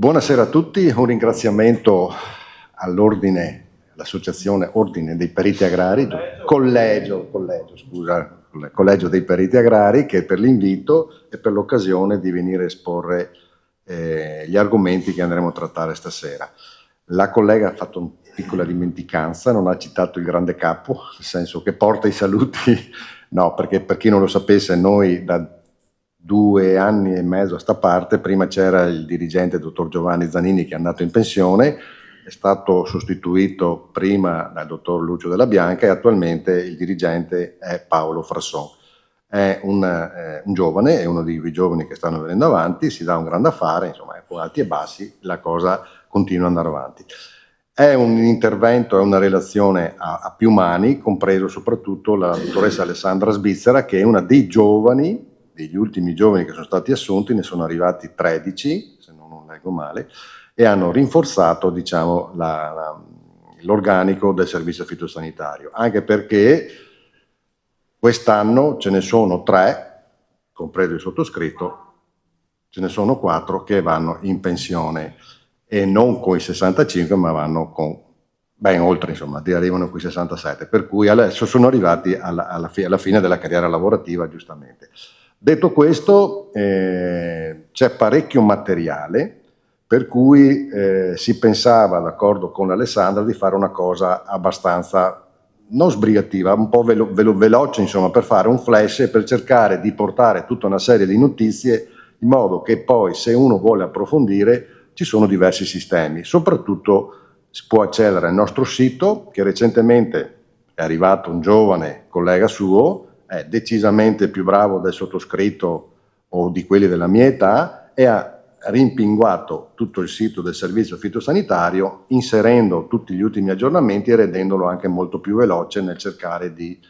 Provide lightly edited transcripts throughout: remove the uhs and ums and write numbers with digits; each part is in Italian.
Buonasera a tutti, un ringraziamento all'Associazione Ordine dei Periti Agrari, Collegio dei Periti Agrari, che per l'invito e per l'occasione di venire a esporre gli argomenti che andremo a trattare stasera. La collega ha fatto una piccola dimenticanza, non ha citato il grande capo, nel senso che porta i saluti, no, perché per chi non lo sapesse, noi da 2 anni e mezzo a sta parte, prima c'era il dirigente dottor Giovanni Zanini che è andato in pensione, è stato sostituito prima dal dottor Lucio Della Bianca e attualmente il dirigente è Paolo Frasson. È un giovane, è uno dei giovani che stanno venendo avanti, si dà un grande affare, insomma, con alti e bassi la cosa continua ad andare avanti. È un intervento, è una relazione a più mani, compreso soprattutto la dottoressa Alessandra Sbizzera, che è una dei giovani, degli ultimi giovani che sono stati assunti, ne sono arrivati 13, se non leggo male, e hanno rinforzato, diciamo, l'organico del servizio fitosanitario, anche perché quest'anno ce ne sono 3, compreso il sottoscritto, ce ne sono 4 che vanno in pensione, e non con i 65, ma vanno con ben oltre, insomma, arrivano con i 67, per cui adesso sono arrivati alla fine della carriera lavorativa, giustamente. Detto questo, c'è parecchio materiale, per cui si pensava, d'accordo con Alessandra, di fare una cosa abbastanza non sbrigativa, un po' veloce, insomma, per fare un flash e per cercare di portare tutta una serie di notizie in modo che poi, se uno vuole approfondire, ci sono diversi sistemi. Soprattutto si può accedere al nostro sito, che recentemente è arrivato un giovane collega suo, è decisamente più bravo del sottoscritto o di quelli della mia età, e ha rimpinguato tutto il sito del servizio fitosanitario, inserendo tutti gli ultimi aggiornamenti e rendendolo anche molto più veloce nel cercare di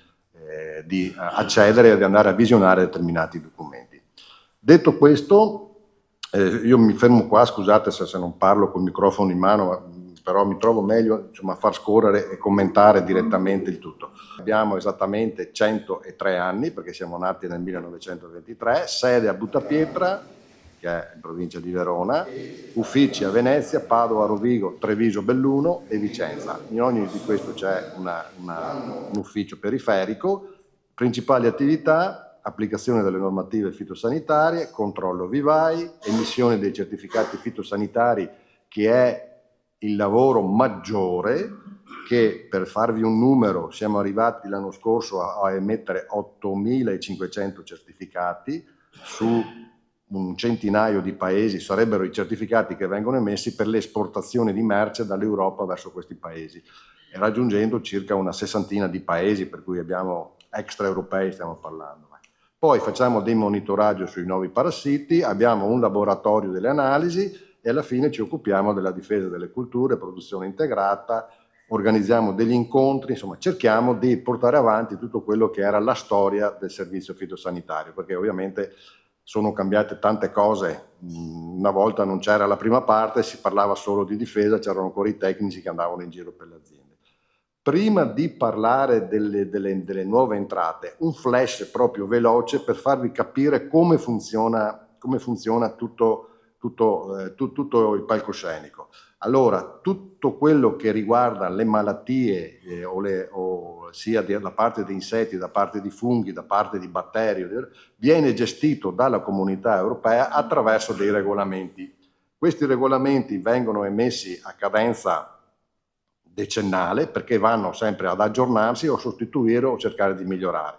accedere e di andare a visionare determinati documenti. Detto questo, io mi fermo qua, scusate se non parlo col microfono in mano, però mi trovo meglio, insomma, a far scorrere e commentare direttamente il tutto. Abbiamo esattamente 103 anni, perché siamo nati nel 1923, sede a Buttapietra, che è in provincia di Verona, uffici a Venezia, Padova, Rovigo, Treviso, Belluno e Vicenza. In ogni di questo c'è un ufficio periferico. Principali attività: applicazione delle normative fitosanitarie, controllo vivai, emissione dei certificati fitosanitari, che è il lavoro maggiore, che per farvi un numero siamo arrivati l'anno scorso a emettere 8.500 certificati su un centinaio di paesi. Sarebbero i certificati che vengono emessi per l'esportazione di merce dall'Europa verso questi paesi, e raggiungendo circa una 60ina di paesi, per cui abbiamo extraeuropei, stiamo parlando. Poi facciamo dei monitoraggi sui nuovi parassiti, abbiamo un laboratorio delle analisi e alla fine ci occupiamo della difesa delle culture, produzione integrata, organizziamo degli incontri, insomma cerchiamo di portare avanti tutto quello che era la storia del servizio fitosanitario, perché ovviamente sono cambiate tante cose. Una volta non c'era la prima parte, si parlava solo di difesa, c'erano ancora i tecnici che andavano in giro per le aziende. Prima di parlare delle nuove entrate, un flash proprio veloce per farvi capire come funziona tutto il palcoscenico. Allora, tutto quello che riguarda le malattie, sia da parte di insetti, da parte di funghi, da parte di batteri, viene gestito dalla Comunità Europea attraverso dei regolamenti. Questi regolamenti vengono emessi a cadenza decennale, perché vanno sempre ad aggiornarsi o sostituire o cercare di migliorare.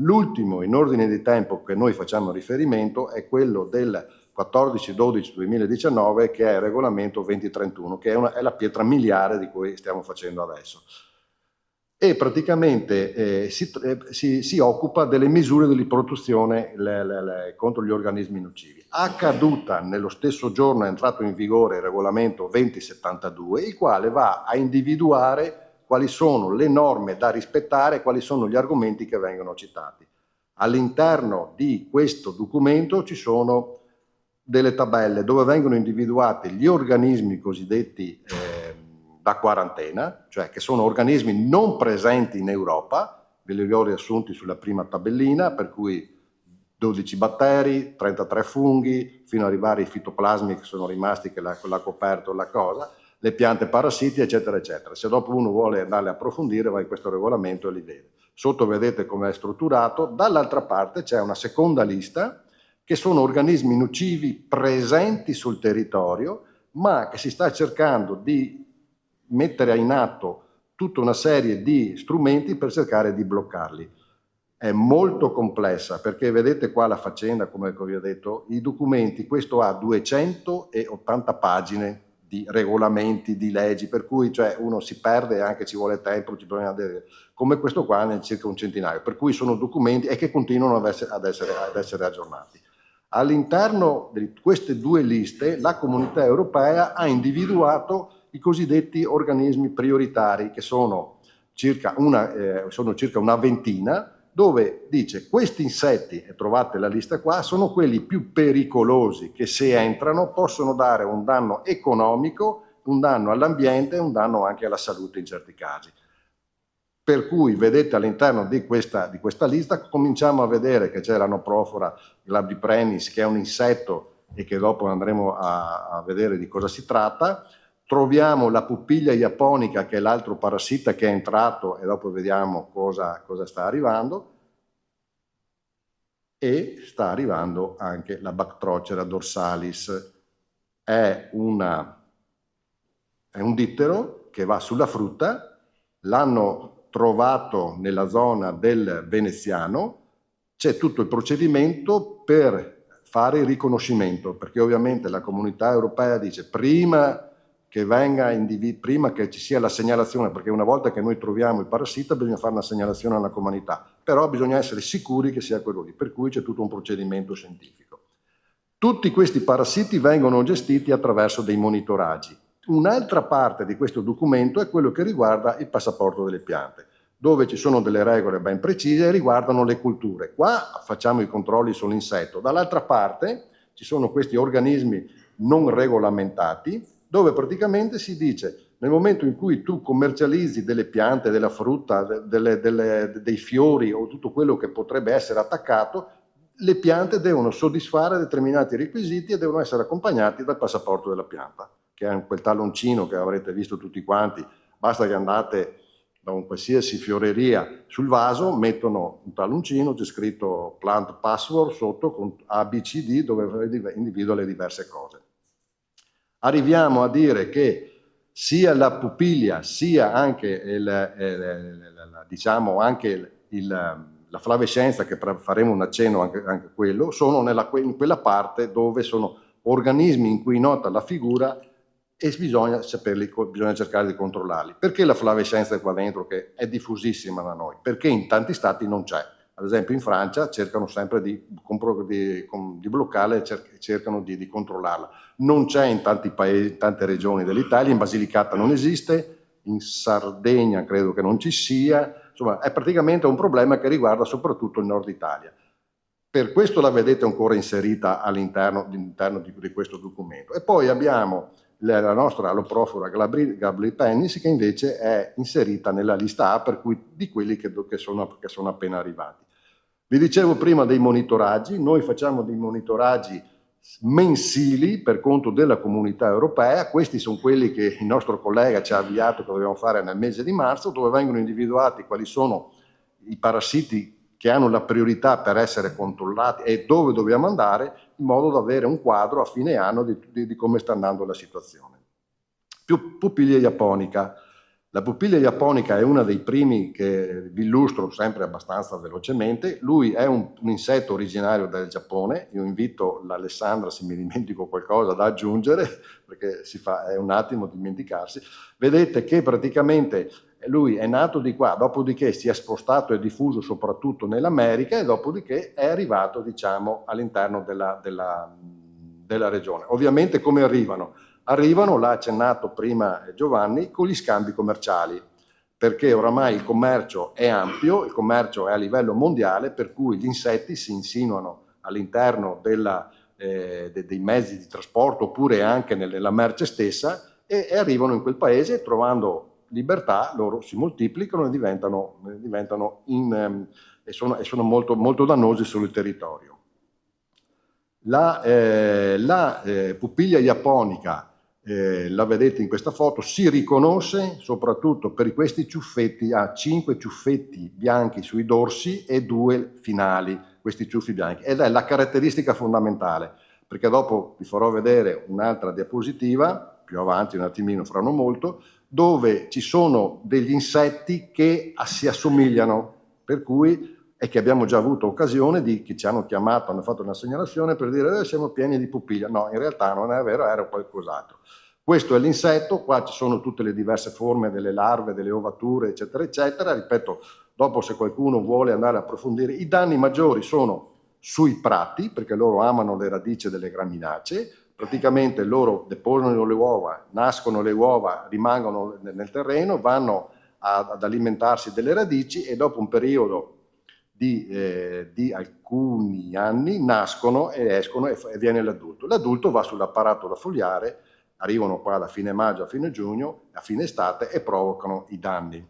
L'ultimo in ordine di tempo che noi facciamo riferimento è quello del 14-12-2019, che è il regolamento 2031, che è la pietra miliare di cui stiamo facendo adesso. E praticamente si occupa delle misure di protezione contro gli organismi nocivi. Accaduta nello stesso giorno è entrato in vigore il regolamento 2072, il quale va a individuare quali sono le norme da rispettare e quali sono gli argomenti che vengono citati. All'interno di questo documento ci sono delle tabelle dove vengono individuati gli organismi cosiddetti da quarantena, cioè che sono organismi non presenti in Europa, ve li ho riassunti sulla prima tabellina, per cui 12 batteri, 33 funghi, fino ad arrivare ai fitoplasmi che sono rimasti, che l'ha coperto la cosa, le piante parassiti, eccetera, eccetera. Se dopo uno vuole andarle a approfondire, va in questo regolamento e li vede. Sotto vedete come è strutturato. Dall'altra parte c'è una seconda lista, che sono organismi nocivi presenti sul territorio, ma che si sta cercando di mettere in atto tutta una serie di strumenti per cercare di bloccarli. È molto complessa, perché vedete qua la faccenda, come vi ho detto, i documenti, questo ha 280 pagine di regolamenti, di leggi, per cui cioè, uno si perde e anche ci vuole tempo, come questo qua ne circa un centinaio, per cui sono documenti e che continuano ad essere aggiornati. All'interno di queste due liste la Comunità Europea ha individuato i cosiddetti organismi prioritari, che sono circa una ventina, dove dice questi insetti, e trovate la lista qua, sono quelli più pericolosi che se entrano possono dare un danno economico, un danno all'ambiente e un danno anche alla salute in certi casi. Per cui vedete all'interno di questa lista cominciamo a vedere che c'è l'anoprofora glabriprenis, che è un insetto e che dopo andremo a vedere di cosa si tratta. Troviamo la pupiglia japonica, che è l'altro parassita che è entrato, e dopo vediamo cosa sta arrivando. E sta arrivando anche la Bactrocera dorsalis. È un dittero che va sulla frutta, l'hanno trovato nella zona del Veneziano, c'è tutto il procedimento per fare il riconoscimento, perché ovviamente la Comunità Europea dice prima che ci sia la segnalazione, perché una volta che noi troviamo il parassita bisogna fare una segnalazione alla comunità, però bisogna essere sicuri che sia quello lì, per cui c'è tutto un procedimento scientifico. Tutti questi parassiti vengono gestiti attraverso dei monitoraggi. Un'altra parte di questo documento è quello che riguarda il passaporto delle piante, dove ci sono delle regole ben precise e riguardano le culture. Qua facciamo i controlli sull'insetto, dall'altra parte ci sono questi organismi non regolamentati, dove praticamente si dice nel momento in cui tu commercializzi delle piante, della frutta, dei fiori o tutto quello che potrebbe essere attaccato, le piante devono soddisfare determinati requisiti e devono essere accompagnati dal passaporto della pianta, che è quel talloncino che avrete visto tutti quanti. Basta che andate da un qualsiasi fioreria sul vaso, mettono un talloncino, c'è scritto plant password sotto con ABCD, dove individua le diverse cose. Arriviamo a dire che sia la pupiglia sia anche la flavescenza, che faremo un accenno anche quello, sono in quella parte dove sono organismi in cui nota la figura e bisogna cercare di controllarli. Perché la flavescenza è qua dentro, che è diffusissima da noi? Perché in tanti stati non c'è. Ad esempio in Francia cercano sempre di bloccarla e cercano di controllarla. Non c'è in tanti paesi, in tante regioni dell'Italia, in Basilicata non esiste, in Sardegna credo che non ci sia, insomma è praticamente un problema che riguarda soprattutto il nord Italia. Per questo la vedete ancora inserita all'interno di questo documento. E poi abbiamo la nostra Aloprofora glabripennis, che invece è inserita nella lista A, per cui di quelli che sono appena arrivati. Vi dicevo prima dei monitoraggi, noi facciamo dei monitoraggi mensili per conto della Comunità Europea. Questi sono quelli che il nostro collega ci ha avviato, che dovevamo fare nel mese di marzo, dove vengono individuati quali sono i parassiti che hanno la priorità per essere controllati e dove dobbiamo andare, in modo da avere un quadro a fine anno di come sta andando la situazione. Pupiglia japonica. La pupiglia japonica è uno dei primi che vi illustro sempre abbastanza velocemente. Lui è un insetto originario del Giappone. Io invito l'Alessandra, se mi dimentico qualcosa, da aggiungere, perché è un attimo dimenticarsi. Vedete che praticamente lui è nato di qua, dopodiché si è spostato e diffuso soprattutto nell'America, e dopodiché è arrivato, diciamo, all'interno della regione. Ovviamente come arrivano? Arrivano, l'ha accennato prima Giovanni, con gli scambi commerciali, perché oramai il commercio è ampio, il commercio è a livello mondiale, per cui gli insetti si insinuano all'interno dei mezzi di trasporto, oppure anche nella merce stessa, e arrivano in quel paese, e trovando libertà loro si moltiplicano e sono molto, molto dannosi sul territorio. La pupiglia iaponica, la vedete in questa foto, si riconosce soprattutto per questi ciuffetti, ha 5 ciuffetti bianchi sui dorsi e 2 finali, questi ciuffi bianchi, ed è la caratteristica fondamentale, perché dopo vi farò vedere un'altra diapositiva, più avanti un attimino, fra non molto, dove ci sono degli insetti che si assomigliano, per cui è che abbiamo già avuto occasione di che ci hanno chiamato, hanno fatto una segnalazione per dire siamo pieni di pupiglia. No, in realtà non è vero, era qualcos'altro. Questo è l'insetto, qua ci sono tutte le diverse forme delle larve, delle ovature, eccetera, eccetera. Ripeto, dopo se qualcuno vuole andare a approfondire, i danni maggiori sono sui prati, perché loro amano le radici delle graminacee, praticamente loro deposano le uova, nascono le uova, rimangono nel terreno, vanno ad alimentarsi delle radici e dopo un periodo di alcuni anni nascono e escono e viene l'adulto. L'adulto va sull'apparato da fogliare, arrivano qua da fine maggio a fine giugno, a fine estate e provocano i danni.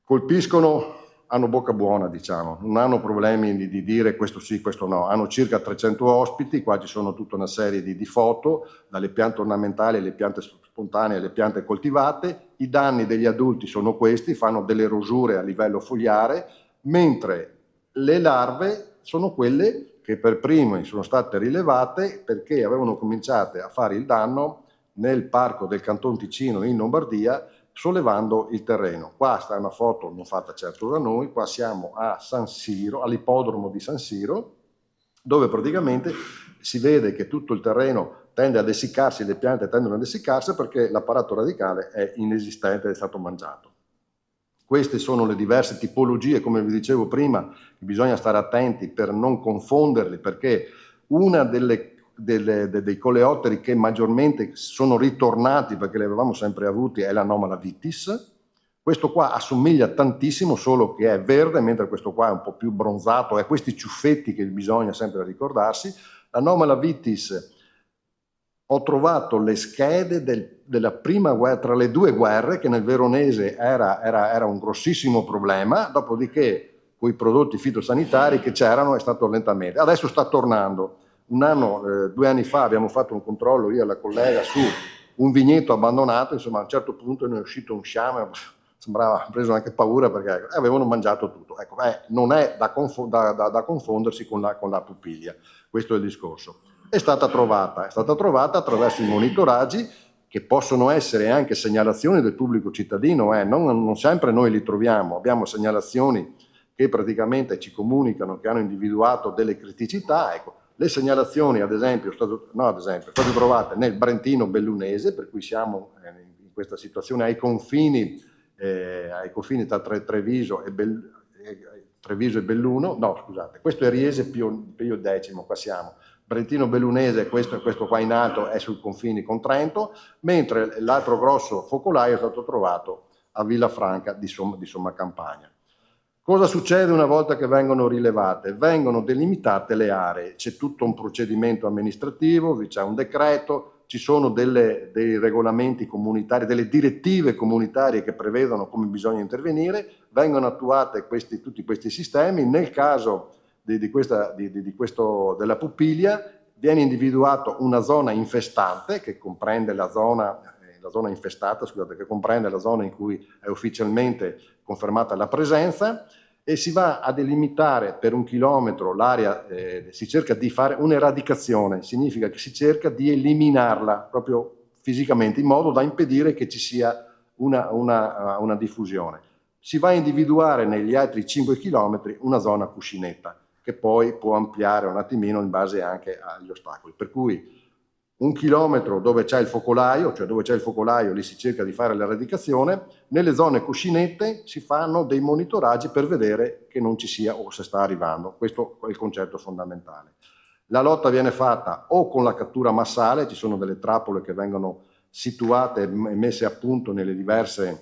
Colpiscono, hanno bocca buona, diciamo, non hanno problemi di dire questo sì, questo no, hanno circa 300 ospiti, qua ci sono tutta una serie di foto, dalle piante ornamentali alle piante spontanee alle piante coltivate. I danni degli adulti sono questi, fanno delle rosure a livello fogliare, mentre le larve sono quelle che per prime sono state rilevate perché avevano cominciato a fare il danno nel parco del Canton Ticino in Lombardia, sollevando il terreno. Qua sta una foto non fatta certo da noi, qua siamo a San Siro, all'ippodromo di San Siro, dove praticamente si vede che tutto il terreno tende ad essiccarsi, le piante tendono ad essiccarsi perché l'apparato radicale è inesistente, è stato mangiato. Queste sono le diverse tipologie, come vi dicevo prima, bisogna stare attenti per non confonderli, perché una dei coleotteri che maggiormente sono ritornati, perché li avevamo sempre avuti, è l'Anomala vitis. Questo qua assomiglia tantissimo, solo che è verde, mentre questo qua è un po' più bronzato, è questi ciuffetti che bisogna sempre ricordarsi. L'Anomala vitis, ho trovato le schede della prima guerra, tra le due guerre, che nel Veronese era un grossissimo problema, dopodiché con i prodotti fitosanitari che c'erano è stato lentamente. Adesso sta tornando. Un anno, 2 anni fa abbiamo fatto un controllo io e la collega su un vigneto abbandonato, insomma a un certo punto ne è uscito un sciame, sembrava preso anche paura perché avevano mangiato tutto. Ecco, non è da confondersi con la pupiglia, questo è il discorso. È stata trovata attraverso i monitoraggi, che possono essere anche segnalazioni del pubblico cittadino, non sempre noi li troviamo, abbiamo segnalazioni che praticamente ci comunicano che hanno individuato delle criticità. Ecco, le segnalazioni ad esempio state trovate nel Brentino bellunese, per cui siamo in questa situazione ai confini tra Treviso e Belluno, no scusate, questo è Riese Pio X, qua siamo. Brentino bellunese, questo qua in alto è sul confine con Trento, mentre l'altro grosso focolaio è stato trovato a Villafranca di Somma Campagna. Cosa succede una volta che vengono rilevate? Vengono delimitate le aree, c'è tutto un procedimento amministrativo, c'è un decreto, ci sono dei regolamenti comunitari, delle direttive comunitarie che prevedono come bisogna intervenire, vengono attuate tutti questi sistemi. Nel caso della pupiglia viene individuata una zona infestante che comprende la zona infestata, scusate, che comprende la zona in cui è ufficialmente confermata la presenza, e si va a delimitare per 1 chilometro l'area, si cerca di fare un'eradicazione, significa che si cerca di eliminarla proprio fisicamente in modo da impedire che ci sia una diffusione. Si va a individuare negli altri 5 chilometri una zona cuscinetta, che poi può ampliare un attimino in base anche agli ostacoli. Per cui 1 chilometro dove c'è il focolaio, cioè dove c'è il focolaio lì si cerca di fare l'eradicazione, nelle zone cuscinette si fanno dei monitoraggi per vedere che non ci sia o se sta arrivando. Questo è il concetto fondamentale. La lotta viene fatta o con la cattura massale, ci sono delle trappole che vengono situate e messe a punto nelle diverse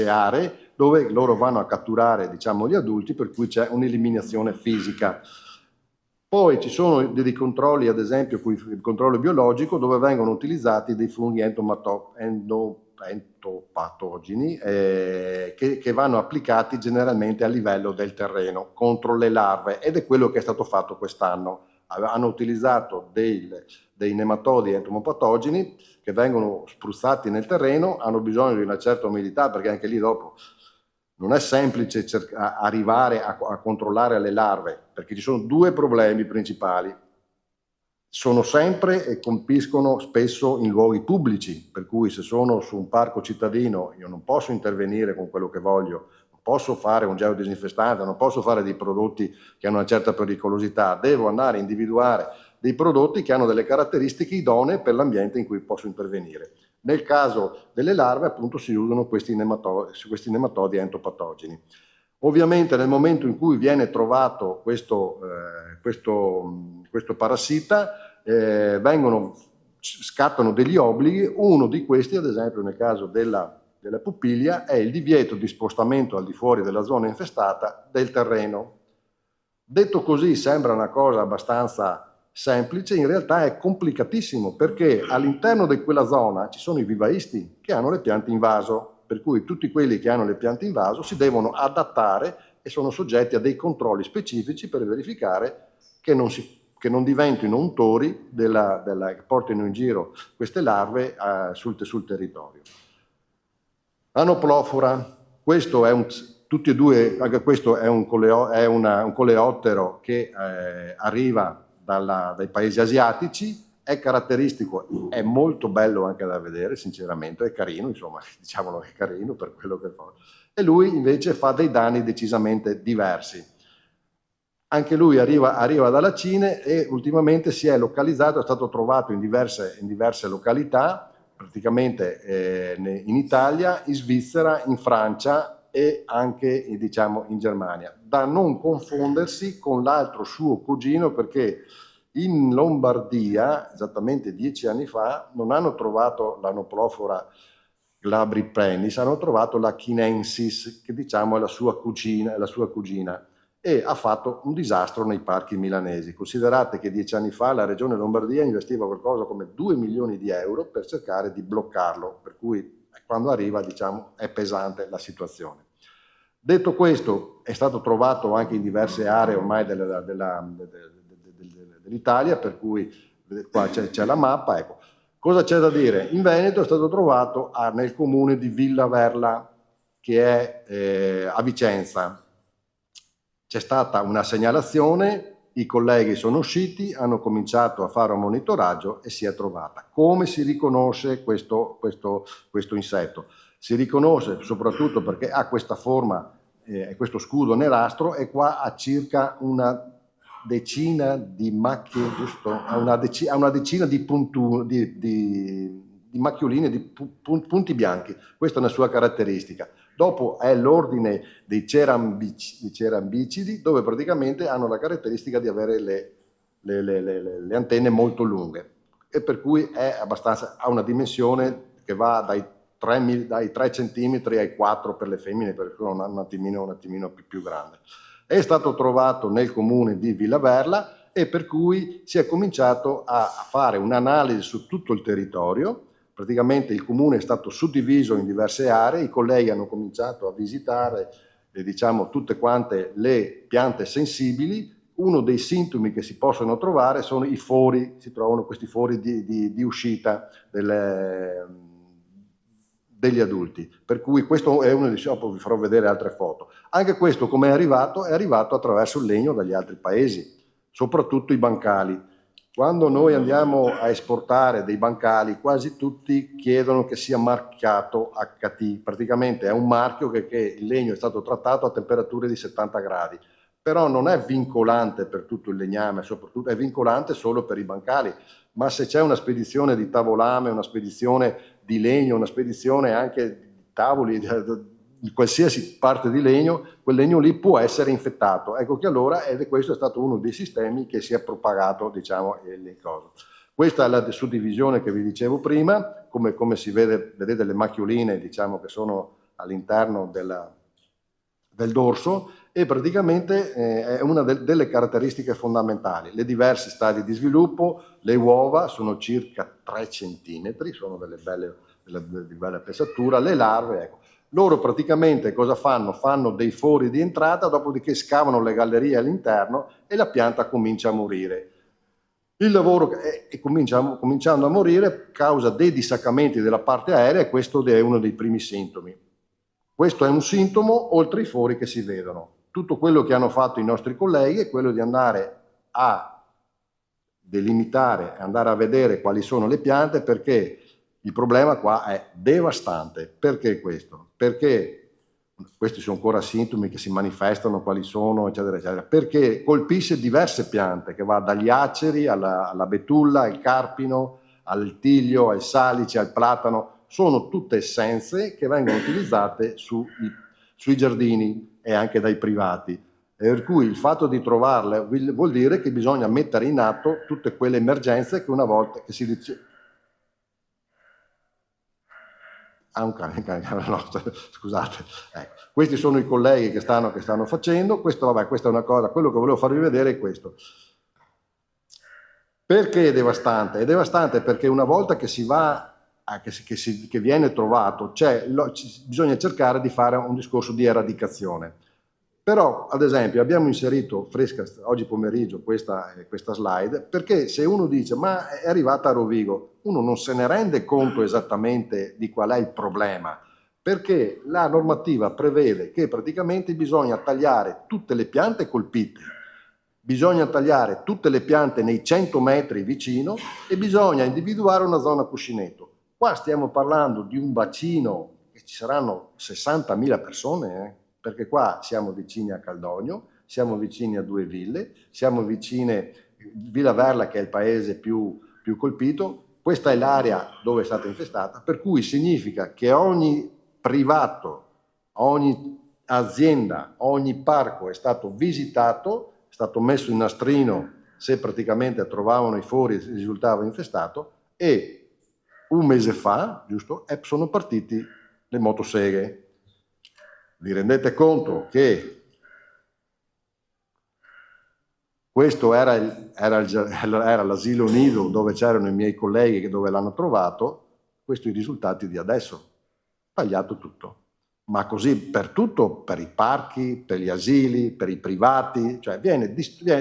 aree, dove loro vanno a catturare, diciamo, gli adulti, per cui c'è un'eliminazione fisica. Poi ci sono dei controlli, ad esempio il controllo biologico, dove vengono utilizzati dei funghi entopatogeni che vanno applicati generalmente a livello del terreno contro le larve, ed è quello che è stato fatto quest'anno. Hanno utilizzato dei nematodi entomopatogeni che vengono spruzzati nel terreno, hanno bisogno di una certa umidità, perché anche lì dopo non è semplice arrivare a controllare le larve, perché ci sono due problemi principali. Sono sempre e colpiscono spesso in luoghi pubblici, per cui se sono su un parco cittadino io non posso intervenire con quello che voglio, non posso fare un geodisinfestante, non posso fare dei prodotti che hanno una certa pericolosità, devo andare a individuare dei prodotti che hanno delle caratteristiche idonee per l'ambiente in cui posso intervenire. Nel caso delle larve appunto si usano questi nematodi entopatogeni. Ovviamente nel momento in cui viene trovato questo parassita scattano degli obblighi. Uno di questi, ad esempio nel caso della pupiglia, è il divieto di spostamento al di fuori della zona infestata del terreno. Detto così sembra una cosa abbastanza semplice, in realtà è complicatissimo, perché all'interno di quella zona ci sono i vivaisti che hanno le piante in vaso, per cui tutti quelli che hanno le piante in vaso si devono adattare e sono soggetti a dei controlli specifici per verificare che non diventino untori che portino in giro queste larve sul territorio. Anoplofora, questo è tutti e due, anche questo è un coleottero che arriva dai paesi asiatici, è caratteristico, è molto bello anche da vedere, sinceramente, è carino, insomma, diciamolo che è carino per quello che fa. E lui invece fa dei danni decisamente diversi. Anche lui arriva dalla Cina e ultimamente si è localizzato, è stato trovato in diverse località, praticamente in Italia, in Svizzera, in Francia e anche diciamo in Germania, da non confondersi con l'altro suo cugino, perché in Lombardia, esattamente 10 anni fa, non hanno trovato l'Anoplofora glabripennis, hanno trovato la chinensis, che diciamo è la sua cugina, e ha fatto un disastro nei parchi milanesi. Considerate che 10 anni fa la regione Lombardia investiva qualcosa come 2 milioni di euro per cercare di bloccarlo, per cui quando arriva, diciamo, è pesante la situazione. Detto questo, è stato trovato anche in diverse aree ormai dell'Italia, per cui qua c'è la mappa. Ecco. Cosa c'è da dire? In Veneto è stato trovato nel comune di Villa Verla, che è a Vicenza. C'è stata una segnalazione, i colleghi sono usciti, hanno cominciato a fare un monitoraggio e si è trovata. Come si riconosce questo insetto? Si riconosce soprattutto perché ha questa forma, questo scudo nerastro, e qua ha circa una decina di macchie, giusto? Ha una decina di macchioline, di punti bianchi. Questa è una sua caratteristica. Dopo è l'ordine dei cerambicidi, dove praticamente hanno la caratteristica di avere le antenne molto lunghe, e per cui ha una dimensione che va dai 3 cm ai 4 per le femmine, perché sono un attimino più grande. È stato trovato nel comune di Villaverla, e per cui si è cominciato a fare un'analisi su tutto il territorio. Praticamente il comune è stato suddiviso in diverse aree, i colleghi hanno cominciato a visitare diciamo, tutte quante le piante sensibili. Uno dei sintomi che si possono trovare sono i fori, si trovano questi fori di uscita degli adulti, per cui questo è uno dei poi vi farò vedere altre foto. Anche questo come è arrivato attraverso il legno dagli altri paesi, soprattutto i bancali. Quando noi andiamo a esportare dei bancali, quasi tutti chiedono che sia marchiato HT, praticamente è un marchio che il legno è stato trattato a temperature di 70 gradi, però non è vincolante per tutto il legname, soprattutto è vincolante solo per i bancali, ma se c'è una spedizione di tavolame, una spedizione di legno, una spedizione anche di tavoli, di qualsiasi parte di legno, quel legno lì può essere infettato. Ecco che allora, questo è stato uno dei sistemi che si è propagato, diciamo, le cose. Questa è la suddivisione che vi dicevo prima, come si vedete le macchioline, diciamo, che sono all'interno del dorso, e praticamente è una delle caratteristiche fondamentali. Le diversi stadi di sviluppo, le uova sono circa 3 centimetri, sono delle di bella pesatura, le larve, ecco. Loro praticamente cosa fanno? Fanno dei fori di entrata, dopodiché scavano le gallerie all'interno e la pianta comincia a morire. Il lavoro cominciando a morire causa dei dissaccamenti della parte aerea e questo è uno dei primi sintomi. Questo è un sintomo oltre ai fori che si vedono. Tutto quello che hanno fatto i nostri colleghi è quello di andare a delimitare, andare a vedere quali sono le piante, perché il problema qua è devastante. Perché questo? Perché questi sono ancora sintomi che si manifestano, quali sono, eccetera, eccetera, perché colpisce diverse piante, che va dagli aceri alla betulla, al carpino, al tiglio, al salice, al platano. Sono tutte essenze che vengono utilizzate sui giardini e anche dai privati. Per cui il fatto di trovarle vuol dire che bisogna mettere in atto tutte quelle emergenze che una volta che si dice... un cane no, scusate. Questi sono i colleghi che stanno facendo. Questo, vabbè, questa è una cosa, quello che volevo farvi vedere è questo. Perché è devastante? È devastante perché una volta che si va, che viene trovato, bisogna cercare di fare un discorso di eradicazione. Però, ad esempio, abbiamo inserito fresca oggi pomeriggio questa slide, perché se uno dice ma è arrivata a Rovigo, uno non se ne rende conto esattamente di qual è il problema, perché la normativa prevede che praticamente bisogna tagliare tutte le piante colpite, bisogna tagliare tutte le piante nei 100 metri vicino e bisogna individuare una zona cuscinetto. Qua stiamo parlando di un bacino che ci saranno 60.000 persone, perché qua siamo vicini a Caldogno, siamo vicini a Due Ville, siamo vicini a Villa Verla, che è il paese più colpito. Questa è l'area dove è stata infestata, per cui significa che ogni privato, ogni azienda, ogni parco è stato visitato, è stato messo in nastrino se praticamente trovavano i fori e risultava infestato, e un mese fa, giusto, sono partiti le motoseghe. Vi rendete conto che questo era l'asilo nido dove c'erano i miei colleghi, dove l'hanno trovato? Questi i risultati di adesso. Tagliato tutto. Ma così per tutto, per i parchi, per gli asili, per i privati, cioè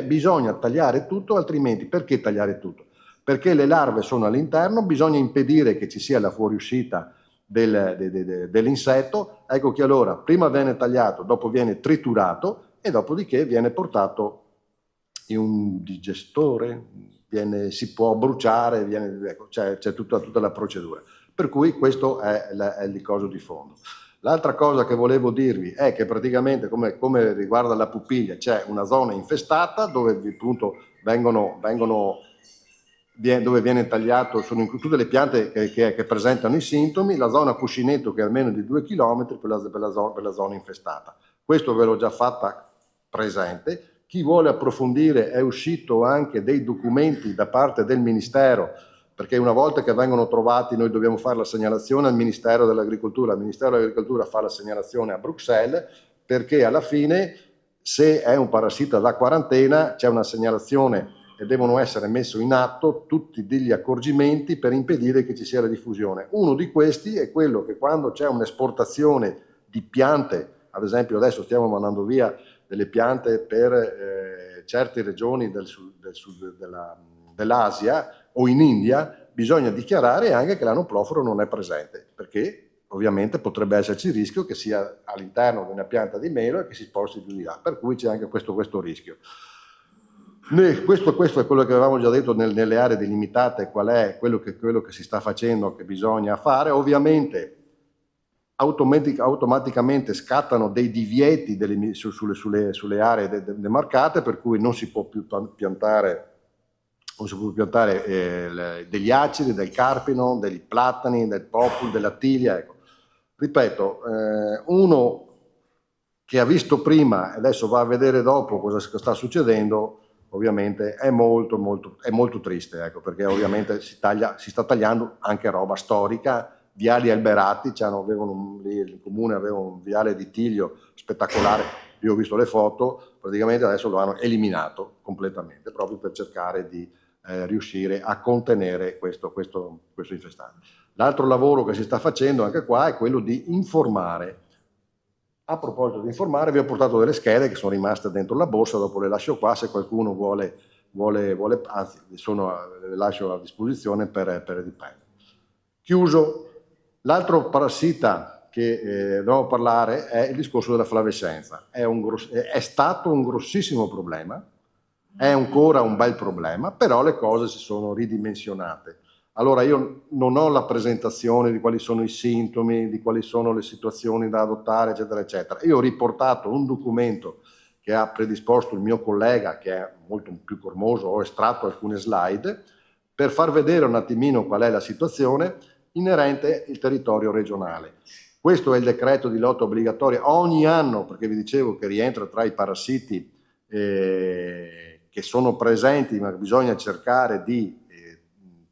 bisogna tagliare tutto, altrimenti perché tagliare tutto? Perché le larve sono all'interno, bisogna impedire che ci sia la fuoriuscita dell'insetto. Ecco che allora prima viene tagliato, dopo viene triturato e dopodiché viene portato in un digestore, si può bruciare, ecco, c'è tutta la procedura. Per cui questo è il coso di fondo. L'altra cosa che volevo dirvi è che praticamente come riguarda la pupiglia c'è una zona infestata dove appunto dove viene tagliato, sono tutte le piante che presentano i sintomi, la zona cuscinetto che è almeno di 2 km per la zona infestata. Questo ve l'ho già fatta presente. Chi vuole approfondire, è uscito anche dei documenti da parte del Ministero, perché una volta che vengono trovati noi dobbiamo fare la segnalazione al Ministero dell'Agricoltura, il Ministero dell'Agricoltura fa la segnalazione a Bruxelles, perché alla fine se è un parassita da quarantena c'è una segnalazione e devono essere messi in atto tutti degli accorgimenti per impedire che ci sia la diffusione. Uno di questi è quello che quando c'è un'esportazione di piante, ad esempio adesso stiamo mandando via delle piante per certe regioni del sud dell'Asia o in India, bisogna dichiarare anche che l'anoploforo non è presente, perché ovviamente potrebbe esserci il rischio che sia all'interno di una pianta di melo e che si sposti più di là, per cui c'è anche questo rischio. Questo è quello che avevamo già detto nelle aree delimitate, qual è quello che si sta facendo, che bisogna fare. Ovviamente automaticamente scattano dei divieti sulle aree demarcate, per cui non si può più piantare degli acidi, del carpino, dei platani, del popul, della tilia. Ecco. Ripeto, uno che ha visto prima e adesso va a vedere dopo cosa sta succedendo, ovviamente è molto triste, ecco, perché ovviamente si sta tagliando anche roba storica, viali alberati, il comune aveva un viale di tiglio spettacolare, io ho visto le foto, praticamente adesso lo hanno eliminato completamente, proprio per cercare di riuscire a contenere questo infestato. L'altro lavoro che si sta facendo anche qua è quello di informare. A proposito di informare, vi ho portato delle schede che sono rimaste dentro la borsa, dopo le lascio qua se qualcuno vuole anzi, le lascio a disposizione per dipendere. Chiuso. L'altro parassita che dobbiamo parlare è il discorso della flavescenza. È stato un grossissimo problema, è ancora un bel problema, però le cose si sono ridimensionate. Allora io non ho la presentazione di quali sono i sintomi, di quali sono le situazioni da adottare, eccetera, eccetera. Io ho riportato un documento che ha predisposto il mio collega, che è molto più cormoso, ho estratto alcune slide, per far vedere un attimino qual è la situazione inerente al territorio regionale. Questo è il decreto di lotta obbligatoria ogni anno, perché vi dicevo che rientra tra i parassiti che sono presenti, ma bisogna cercare di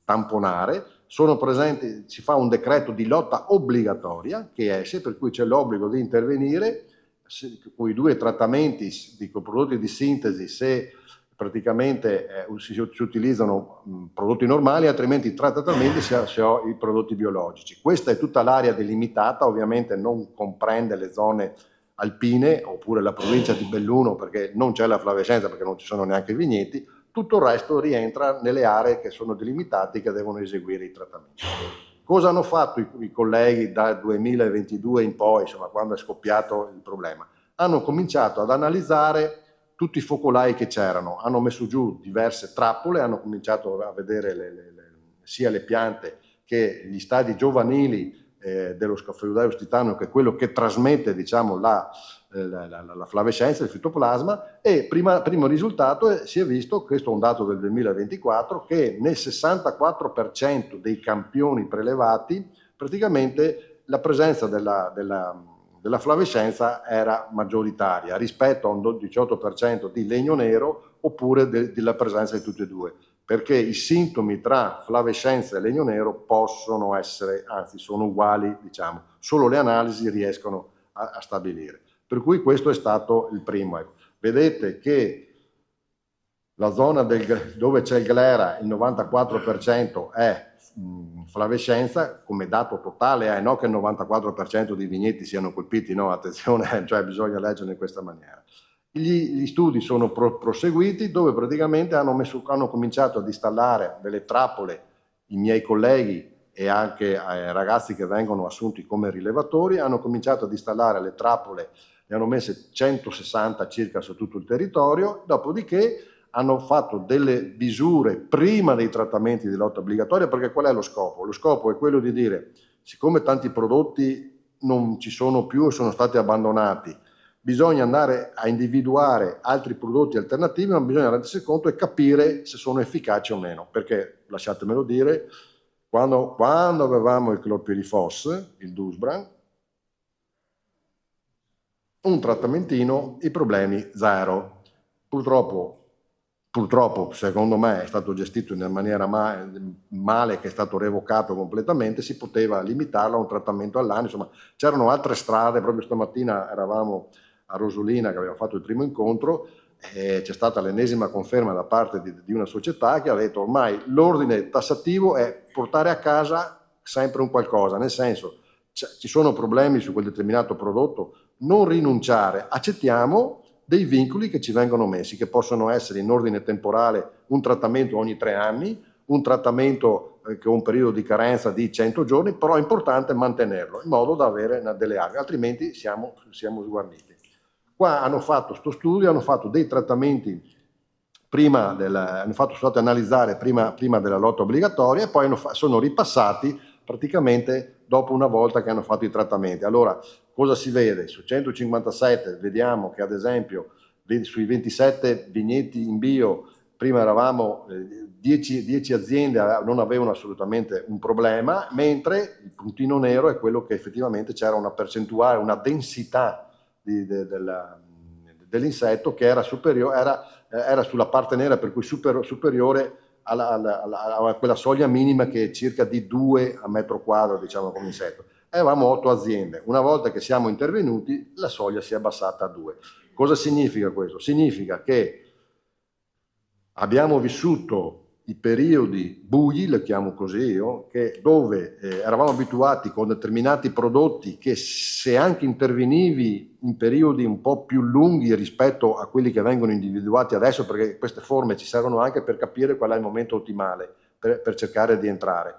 tamponare. Sono presenti, si fa un decreto di lotta obbligatoria che esce, per cui c'è l'obbligo di intervenire con i 2 trattamenti di prodotti di sintesi, se praticamente si utilizzano prodotti normali, altrimenti 3 trattamenti se ho i prodotti biologici. Questa è tutta l'area delimitata, ovviamente non comprende le zone alpine oppure la provincia di Belluno, perché non c'è la flavescenza, perché non ci sono neanche i vigneti. Tutto il resto rientra nelle aree che sono delimitate, che devono eseguire i trattamenti. Cosa hanno fatto i colleghi dal 2022 in poi, insomma, quando è scoppiato il problema? Hanno cominciato ad analizzare tutti i focolai che c'erano, hanno messo giù diverse trappole, hanno cominciato a vedere sia le piante che gli stadi giovanili dello Scaphoideus titano, che è quello che trasmette, diciamo, la flavescenza, il fitoplasma, e primo risultato si è visto, questo è un dato del 2024, che nel 64% dei campioni prelevati praticamente la presenza della flavescenza era maggioritaria rispetto a un 18% di legno nero oppure della presenza di tutti e due, perché i sintomi tra flavescenza e legno nero possono essere, anzi sono uguali, diciamo, solo le analisi riescono a stabilire. Per cui questo è stato il primo. Vedete che la zona dove c'è il glera, il 94% è flavescenza, come dato totale, no che il 94% dei vigneti siano colpiti, no, attenzione, cioè bisogna leggere in questa maniera. Gli studi sono proseguiti, dove praticamente hanno cominciato ad installare delle trappole, i miei colleghi e anche ragazzi che vengono assunti come rilevatori, hanno cominciato ad installare le trappole, ne hanno messe 160 circa su tutto il territorio, dopodiché hanno fatto delle misure prima dei trattamenti di lotta obbligatoria, perché qual è lo scopo? Lo scopo è quello di dire, siccome tanti prodotti non ci sono più e sono stati abbandonati, bisogna andare a individuare altri prodotti alternativi, ma bisogna rendersi conto e capire se sono efficaci o meno, perché, lasciatemelo dire, quando avevamo il clorpirifos, il Dusbran, un trattamentino, i problemi zero. Purtroppo, secondo me, è stato gestito in una maniera male, che è stato revocato completamente, si poteva limitarlo a un trattamento all'anno, insomma, c'erano altre strade. Proprio stamattina eravamo a Rosolina, che aveva fatto il primo incontro, e c'è stata l'ennesima conferma da parte di una società che ha detto ormai l'ordine tassativo è portare a casa sempre un qualcosa, nel senso, ci sono problemi su quel determinato prodotto, non rinunciare, accettiamo dei vincoli che ci vengono messi, che possono essere in ordine temporale un trattamento ogni 3 anni, un trattamento che ha un periodo di carenza di 100 giorni, però è importante mantenerlo in modo da avere delle aree, altrimenti siamo sguarniti. Qua hanno fatto questo studio, hanno fatto dei trattamenti hanno fatto analizzare prima della lotta obbligatoria e poi sono ripassati praticamente dopo una volta che hanno fatto i trattamenti. Allora, cosa si vede? Su 157 vediamo che ad esempio sui 27 vigneti in bio, prima eravamo 10 aziende non avevano assolutamente un problema, mentre il puntino nero è quello che effettivamente c'era una percentuale, una densità dell'insetto che era superiore, era sulla parte nera, per cui superiore a quella soglia minima che è circa di 2 a metro quadro, diciamo, come insetto. Avevamo 8 aziende. Una volta che siamo intervenuti, la soglia si è abbassata a 2. Cosa significa questo? Significa che abbiamo vissuto i periodi bui, li chiamo così io, dove eravamo abituati con determinati prodotti che se anche intervenivi in periodi un po' più lunghi rispetto a quelli che vengono individuati adesso, perché queste forme ci servono anche per capire qual è il momento ottimale per cercare di entrare,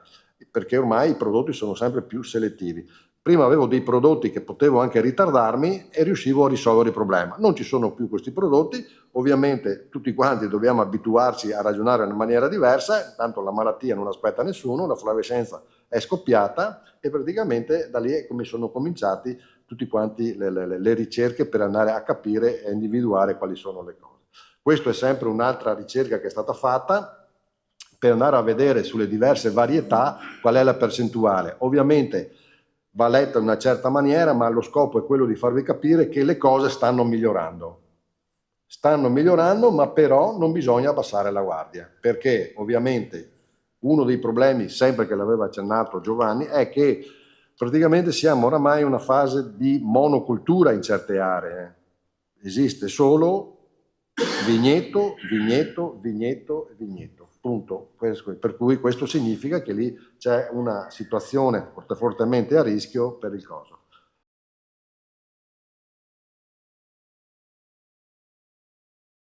perché ormai i prodotti sono sempre più selettivi. Prima avevo dei prodotti che potevo anche ritardarmi e riuscivo a risolvere il problema. Non ci sono più questi prodotti, ovviamente tutti quanti dobbiamo abituarci a ragionare in maniera diversa, tanto la malattia non aspetta nessuno, la flavescenza è scoppiata e praticamente da lì è come sono cominciati tutti quanti le ricerche per andare a capire e individuare quali sono le cose. Questa è sempre un'altra ricerca che è stata fatta per andare a vedere sulle diverse varietà qual è la percentuale. Ovviamente va letta in una certa maniera, ma lo scopo è quello di farvi capire che le cose stanno migliorando. Stanno migliorando, ma però non bisogna abbassare la guardia, perché ovviamente uno dei problemi, sempre che l'aveva accennato Giovanni, è che praticamente siamo oramai in una fase di monocultura in certe aree. Esiste solo vigneto, vigneto, vigneto, vigneto. Punto. Per cui questo significa che lì c'è una situazione fortemente a rischio per il coso.